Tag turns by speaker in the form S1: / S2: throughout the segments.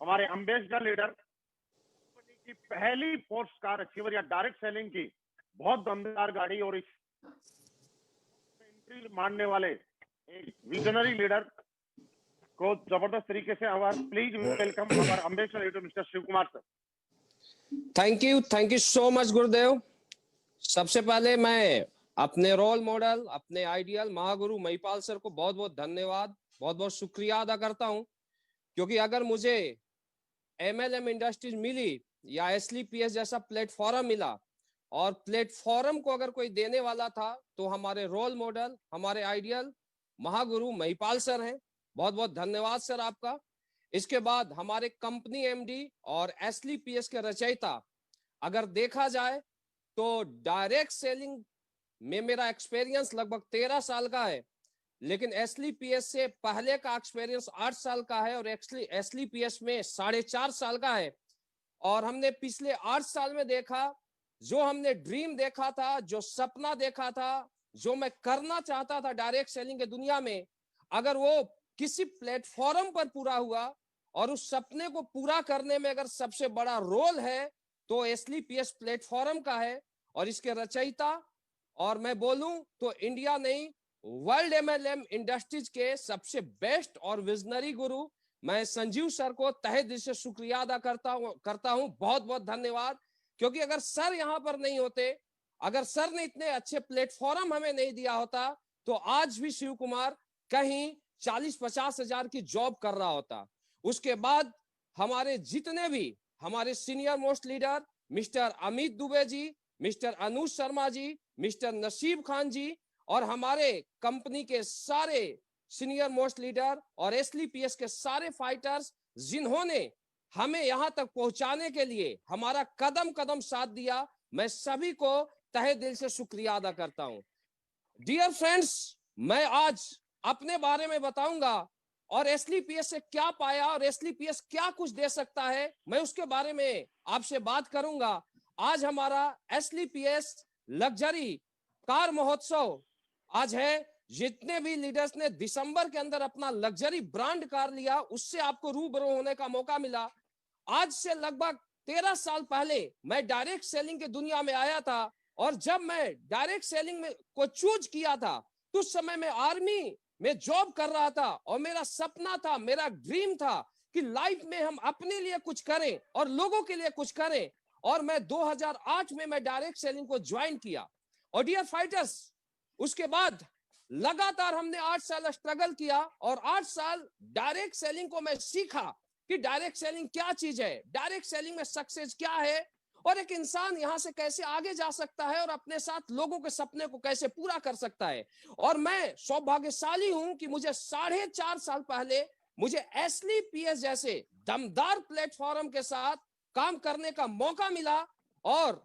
S1: हमारे ambassador leader की पहली फोर्स कार अचीवर या डायरेक्ट सेलिंग की बहुत दमदार गाड़ी और इस एंट्री मारने वाले एक विजनरी लीडर को जबरदस्त तरीके से हमारा प्लीज वेलकम हमारे ambassador leader mister Shiv Kumar sir.
S2: Thank you so much गुरुदेव। सबसे पहले मैं अपने रोल मॉडल, अपने आइडियल महागुरु महिपाल सर को बहुत बहुत धन्यवाद, बहुत बहुत शुक्रिया अदा करता हूं, क्योंकि अगर मुझे MLM इंडस्ट्रीज मिली या SLPS जैसा प्लेटफॉर्म मिला और प्लेटफॉर्म को अगर कोई देने वाला था तो हमारे रोल मॉडल, हमारे आइडियल महागुरु महिपाल सर हैं। बहुत बहुत धन्यवाद सर आपका। इसके बाद हमारे कंपनी MD और SLPS के रचयिता, अगर देखा जाए तो डायरेक्ट सेलिंग में मेरा एक्सपीरियंस लगभग 13 साल का है, लेकिन SLPS से पहले का एक्सपीरियंस 8 साल का है और SLPS में 4.5 साल का है। और हमने पिछले 8 साल में देखा, जो हमने ड्रीम देखा था, जो सपना देखा था, जो मैं करना चाहता था डायरेक्ट सेलिंग के दुनिया में, अगर वो किसी प्लेटफॉर्म पर पूरा हुआ और उस सपने को पूरा करने में अगर सबसे बड़ा रोल है तो SLPS प्लेटफॉर्म का है। और इसके रचयिता, और मैं बोलूं तो इंडिया नहीं वर्ल्ड MLM इंडस्ट्रीज के सबसे बेस्ट और विजनरी गुरु मैं संजीव सर को तहे दिल से शुक्रिया अदा करता हूं। बहुत बहुत धन्यवाद। क्योंकि अगर सर यहां पर नहीं होते, अगर सर ने इतने अच्छे प्लेटफॉर्म हमें नहीं दिया होता, तो आज भी शिव कुमार कहीं 40-50 हजार की जॉब कर रहा होता। उसके बाद हमारे जितने भी हमारे senior most leader mister Amit Dubey ji, mister Anuj Sharma ji, mister Naseeb Khan ji और हमारे कंपनी के सारे सीनियर मोस्ट लीडर और SLPS के सारे फाइटर्स, जिन्होंने हमें यहां तक पहुंचाने के लिए हमारा कदम कदम साथ दिया, मैं सभी को तहे दिल से शुक्रिया अदा करता हूं। डियर फ्रेंड्स, मैं आज अपने बारे में बताऊंगा और SLPS से क्या पाया और SLPS क्या कुछ दे सकता है, मैं उसके बारे में आपसे बात करूंगा। आज हमारा SLPS लग्जरी कार महोत्सव आज है। जितने भी लीडर्स ने दिसंबर के अंदर अपना लग्जरी ब्रांड कार लिया, उससे आपको रूबरू होने का मौका मिला। आज से लगभग 13 साल पहले मैं डायरेक्ट सेलिंग की दुनिया में आया था, और जब मैं डायरेक्ट सेलिंग में को चूज किया था तो उस समय मैं आर्मी में जॉब कर रहा था और मेरा सपना था, मेरा ड्रीम था कि लाइफ में हम अपने लिए कुछ करें और लोगों के लिए कुछ करें। और मैं 2008 में मैं डायरेक्ट सेलिंग को ज्वाइन किया। और डियर फाइटर्स, उसके बाद लगातार हमने 8 साल स्ट्रगल किया और 8 साल डायरेक्ट सेलिंग को मैं सीखा कि डायरेक्ट सेलिंग क्या चीज है, डायरेक्ट सेलिंग में सक्सेस क्या है और एक इंसान यहां से कैसे आगे जा सकता है और अपने साथ लोगों के सपने को कैसे पूरा कर सकता है। और मैं सौभाग्यशाली हूं कि मुझे 4.5 साल पहले मुझे SLPS जैसे दमदार प्लेटफॉर्म के साथ काम करने का मौका मिला। और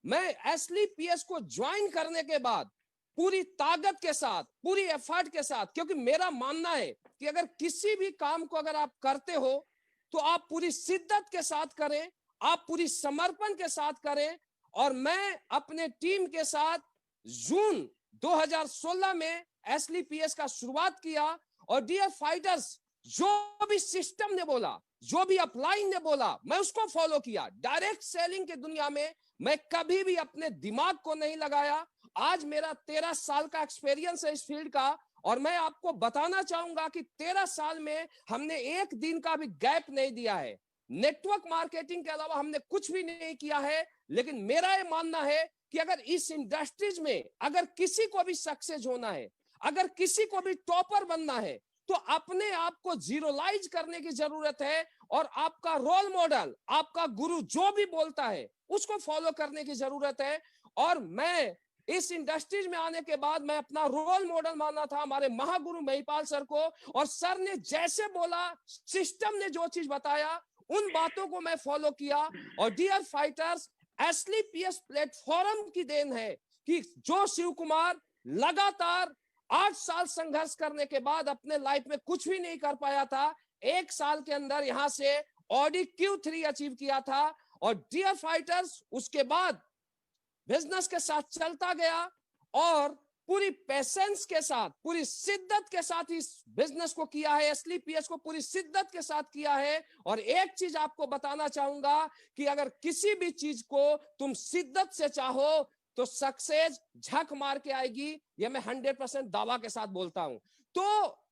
S2: मैं SLPS को ज्वाइन करने के बाद पूरी ताकत के साथ, पूरी एफर्ट के साथ, क्योंकि मेरा मानना है कि अगर किसी भी काम को अगर आप करते हो तो आप पूरी शिद्दत के साथ करें, आप पूरी समर्पण के साथ करें। और मैं अपने टीम के साथ जून 2016 में SLPS का शुरुआत किया। और डियर फाइटर्स, जो भी सिस्टम ने बोला, जो भी अपलाइन ने बोला, मैं उसको फॉलो किया। डायरेक्ट सेलिंग की दुनिया में मैं कभी भी अपने दिमाग को नहीं लगाया। आज मेरा 13 साल का एक्सपीरियंस है इस फील्ड का, और मैं आपको बताना चाहूंगा कि 13 साल में हमने एक दिन का भी गैप नहीं दिया है। नेटवर्क मार्केटिंग के अलावा हमने कुछ भी नहीं किया है। लेकिन मेरा ये मानना है कि अगर इस इंडस्ट्रीज में अगर किसी को भी सक्सेस होना है, अगर किसी को भी टॉपर बनना है, तो अपने आप को जीरोलाइज करने की जरूरत है और आपका रोल मॉडल, आपका गुरु जो भी बोलता है उसको फॉलो करने की जरूरत है। और मैं इस इंडस्ट्रीज में आने के बाद मैं अपना रोल मॉडल माना था हमारे महागुरु महिपाल सर को, और सर ने जैसे बोला, सिस्टम ने जो चीज बताया, उन बातों को मैं फॉलो किया। और डियर फाइटर्स, SLPS प्लेटफॉर्म की देन है कि जो शिव कुमार लगातार 8 साल संघर्ष करने के बाद अपने लाइफ में कुछ भी नहीं कर पाया था, 1 साल के अंदर यहां से Audi Q3 अचीव किया था। और डियर फाइटर्स, उसके बाद बिजनेस के साथ चलता गया और पूरी पेशेंस के साथ, पूरी शिद्दत के साथ इस बिजनेस को किया है, एसलीपीएस को पूरी शिद्दत के साथ किया है। और एक चीज आपको बताना चाहूंगा कि अगर किसी भी चीज को तुम शिद्दत से चाहो तो सक्सेस झक मार के आएगी, ये मैं 100% दावा के साथ बोलता हूं। तो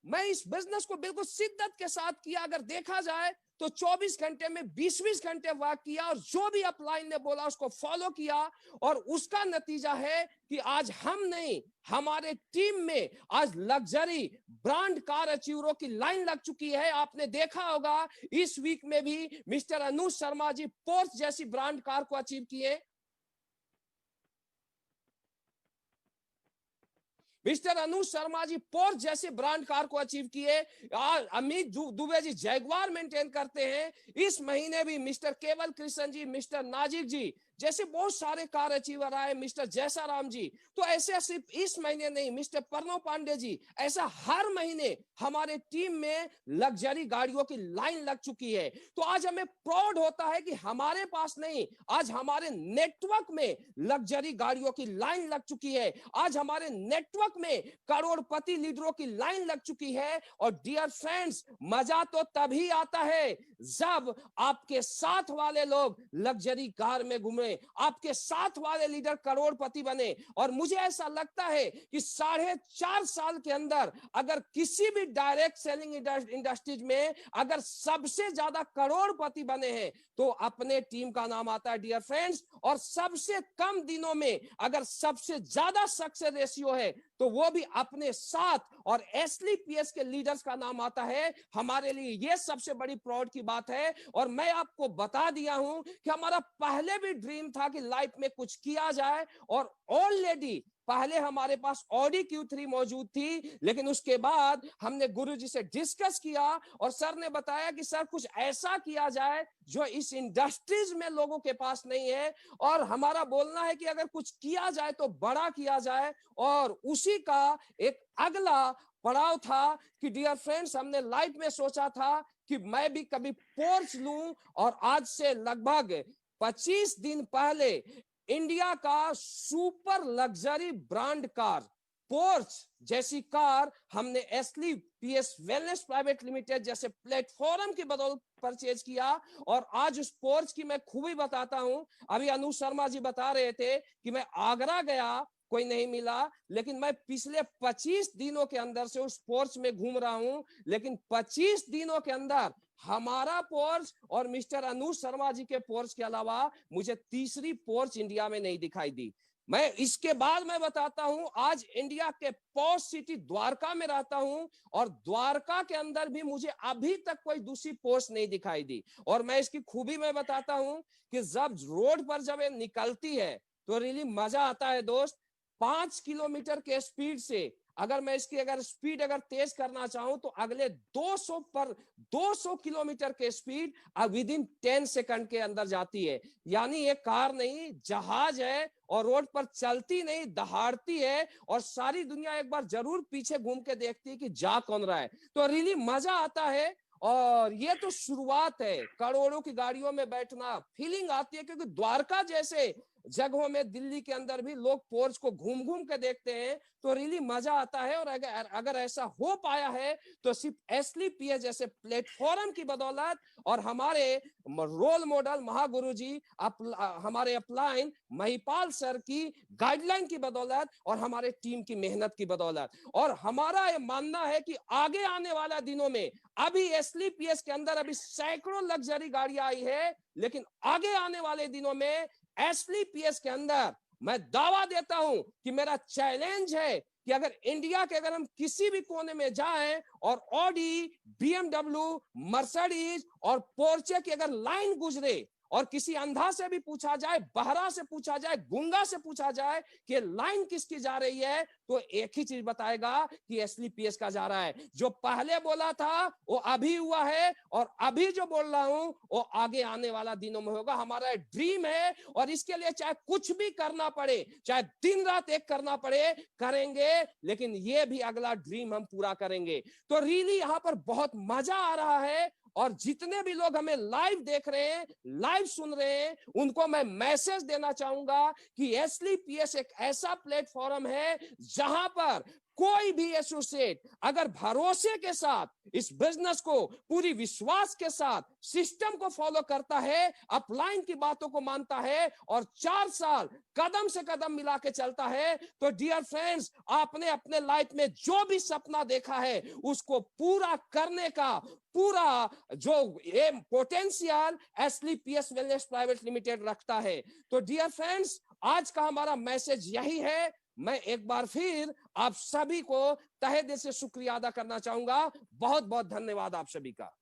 S2: मैं इस बिजनेस को बिल्कुल शिद्दत के साथ किया। अगर देखा जाए तो 24 घंटे में 20-20 घंटे वर्क किया और जो भी अपलाइन ने बोला उसको फॉलो किया, और उसका नतीजा है कि आज हम नहीं, हमारे टीम में आज लग्जरी ब्रांड कार अचीवरों की लाइन लग चुकी है। आपने देखा होगा इस वीक में भी मिस्टर अनुज शर्मा जी पोर्श जैसी ब्रांड कार को अचीव किए, मिस्टर अनुज शर्मा जी पोर्श जैसे ब्रांड कार को अचीव किए। अमित दुबे जी जैगवार मेंटेन करते हैं। इस महीने भी मिस्टर केवल कृष्ण जी, मिस्टर नाजिक जी जैसे बहुत सारे कार अचीवर आए, मिस्टर जैसाराम जी। तो ऐसे सिर्फ इस महीने नहीं, मिस्टर प्रणव पांडे जी, ऐसा हर महीने हमारे टीम में लग्जरी गाड़ियों की लाइन लग चुकी है। तो आज हमें प्राउड होता है कि हमारे पास नहीं, आज हमारे नेटवर्क में लग्जरी गाड़ियों की लाइन लग चुकी है। आज हमारे नेटवर्क में करोड़पति लीडरों की लाइन लग चुकी है। और डियर फ्रेंड्स, मजा तो तभी आता है जब आपके साथ वाले लोग लग्जरी कार में घूमे, आपके साथ वाले लीडर करोड़पति बने। और मुझे ऐसा लगता है कि 4.5 साल के अंदर अगर किसी भी डायरेक्ट सेलिंग इंडस्ट्रीज में अगर सबसे ज्यादा करोड़पति बने हैं तो अपने टीम का नाम आता है डियर फ्रेंड्स। और सबसे कम दिनों में अगर सबसे ज्यादा सक्सेस रेशियो है तो वो भी अपने साथ, और एसलीपीएस के लीडर्स का नाम आता है। हमारे लिए ये सबसे बड़ी प्राउड की बात है। और मैं आपको बता दिया हूं कि हमारा पहले भी ड्रीम था कि लाइफ में कुछ किया जाए, और ऑलरेडी पहले हमारे पास ऑडी Q3 मौजूद थी, लेकिन उसके बाद हमने गुरुजी से डिस्कस किया और सर ने बताया कि सर कुछ ऐसा किया जाए जो इस इंडस्ट्रीज में लोगों के पास नहीं है। और हमारा बोलना है कि अगर कुछ किया जाए तो बड़ा किया जाए। और उसी का एक अगला पड़ाव था कि डियर फ्रेंड्स, हमने लाइफ में सोचा था कि मैं भी कभी पोर्श लूं। और आज से लगभग 25 दिन पहले इंडिया का super luxury brand car Porsche जैसी कार हमने एसलीपीएस वेलनेस प्राइवेट लिमिटेड जैसे प्लेटफॉर्म की बदौलत परचेज किया। और आज उस पोर्श की मैं खूबी बताता हूं। अभी अनुज शर्मा जी बता रहे थे कि मैं आगरा गया, कोई नहीं मिला, लेकिन मैं पिछले 25 दिनों के अंदर से उस पोर्श में घूम रहा हूं। लेकिन 25 दिनों के अंदर हमारा पोर्श और मिस्टर अनुज शर्मा जी के पोर्श के अलावा मुझे तीसरी पोर्श इंडिया में नहीं दिखाई दी। मैं इसके बाद मैं बताता हूं, आज इंडिया के पॉश सिटी द्वारका में रहता हूं और द्वारका के अंदर भी मुझे अभी तक कोई दूसरी पोर्श नहीं दिखाई दी। और मैं इसकी खूबी में बताता हूं कि जब रोड पर जब ये निकलती है तो रियली मजा आता है दोस्त। 5 किलोमीटर के स्पीड से अगर मैं इसकी अगर स्पीड अगर तेज करना चाहूं तो अगले 200 किलोमीटर के स्पीड विद इन 10 सेकंड के अंदर जाती है। यानी ये कार नहीं, जहाज है, और रोड पर चलती नहीं, दहाड़ती है। और सारी दुनिया एक बार जरूर पीछे घूम के देखती है कि जा कौन रहा है। तो रियली मजा आता है। और ये तो शुरुआत है, करोड़ों की गाड़ियों में बैठना फीलिंग आती है, क्योंकि द्वारका जैसे जगहों में दिल्ली के अंदर भी लोग पोर्श को घूम घूम के देखते हैं, तो रियली मजा आता है। और अगर ऐसा हो पाया है तो सिर्फ एसलीपीएस जैसे प्लेटफॉर्म की बदौलत और हमारे रोल मॉडल महागुरु जी हमारे अपलाइन महिपाल सर की गाइडलाइन की बदौलत और हमारे टीम की मेहनत की बदौलत। और हमारा ये मानना है कि आगे आने वाले दिनों में, अभी एसलीपीएस के अंदर अभी सैकड़ों लग्जरी गाड़ियां आई है, लेकिन आगे आने वाले दिनों में एसलीपीएस के अंदर मैं दावा देता हूं कि मेरा चैलेंज है कि अगर इंडिया के अगर हम किसी भी कोने में जाएं और ऑडी, बीएमडब्ल्यू, मर्सिडीज और पोर्चे की अगर लाइन गुजरे और किसी अंधा से भी पूछा जाए, बहरा से पूछा जाए, गूंगा से पूछा जाए कि लाइन किसकी जा रही है, तो एक ही चीज बताएगा कि एसलीपीएस का जा रहा है। जो पहले बोला था वो अभी हुआ है, और अभी जो बोल रहा हूं वो आगे आने वाला दिनों में होगा। हमारा ड्रीम है और इसके लिए चाहे कुछ भी करना पड़े, चाहे दिन रात एक करना पड़े, करेंगे, लेकिन ये भी अगला ड्रीम हम पूरा करेंगे। तो रियली यहां पर बहुत मजा आ रहा है। और जितने भी लोग हमें लाइव देख रहे हैं, लाइव सुन रहे हैं, उनको मैं मैसेज देना चाहूंगा कि एसलीपीएस एक ऐसा प्लेटफॉर्म है जहां पर कोई भी एसोसिएट अगर भरोसे के साथ इस बिजनेस को पूरी विश्वास के साथ सिस्टम को फॉलो करता है, अपलाइन की बातों को मानता है और 4 साल कदम से कदम मिला के चलता है, तो डियर फ्रेंड्स, आपने अपने लाइफ में जो भी सपना देखा है उसको पूरा करने का पूरा जो ये पोटेंशियल एसलीपीएस वेलनेस प्राइवेट लिमिटेड रखता है। तो डियर फ्रेंड्स, आज का हमारा मैसेज यही है। मैं एक बार फिर आप सभी को तहे दिल से शुक्रिया अदा करना चाहूंगा। बहुत बहुत धन्यवाद आप सभी का।